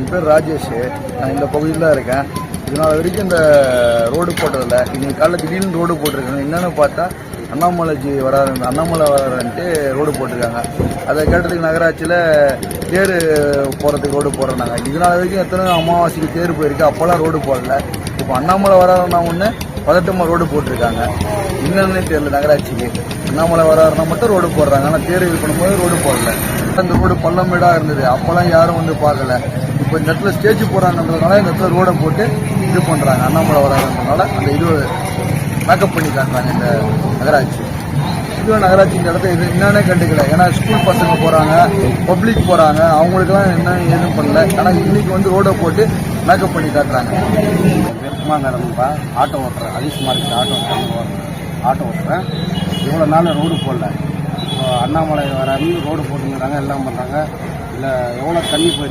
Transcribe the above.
என் பேர் ராஜேஷ். நான் இந்த பகுதியில் தான் இருக்கேன். இதனால் வரைக்கும் இந்த ரோடு போட்டதில்லை. இன்னைக்கு காலைல திடீர்னு ரோடு போட்டிருக்காங்க. என்னென்னு பார்த்தா அண்ணாமலை வராருன்ட்டு ரோடு போட்டிருக்காங்க. அதை கேட்டதுக்கு நகராட்சியில் தேர் போகிறதுக்கு ரோடு போடுறாங்க. இதனால் வரைக்கும் எத்தனை அமாவாசைக்கு தேர் போயிருக்கு, அப்போல்லாம் ரோடு போடல. இப்போ அண்ணாமலை வராருன்னா ஒன்று பதட்டமாக ரோடு போட்டிருக்காங்க. என்னன்னு தெரியல நகராட்சிக்கு. அண்ணாமலை வராருன்னா மட்டும் ரோடு போடுறாங்க, ஆனால் தேர் இது பண்ணும்போது ரோடு போடல. அந்த ரோடு பள்ளமேடாக இருந்தது, அப்போல்லாம் யாரும் வந்து பார்க்கல. இப்போ இந்த இடத்துல ஸ்டேஜ் போடுறாங்கன்றதுனால இந்த இடத்துல ரோடை போட்டு இது பண்ணுறாங்க. அண்ணாமலை வராதுன்றதுனால அந்த இது மேக்கப் பண்ணி காட்டுறாங்க இந்த நகராட்சி. இதுவே நகராட்சி இந்த இடத்த இது என்னன்னே கண்டுக்கல. ஏன்னா ஸ்கூல் பசங்க போகிறாங்க, பப்ளிக் போகிறாங்க, அவங்களுக்குலாம் என்ன ஏதும் பண்ணல. ஆனால் இன்னைக்கு வந்து ரோடை போட்டு மேக்கப் பண்ணி காட்டுறாங்க. மேடம்பா ஆட்டோ ஓட்டுறேன், அதிகமாக ஆட்டோ ஓட்டுறேன். இவ்வளோ நாள் ரோடு போடல. இப்போ அண்ணாமலை வராது ரோடு போட்டுங்கிறாங்க, எல்லாம் பண்ணுறாங்க. இல்லை எவ்வளோ தண்ணி போயிருக்கு.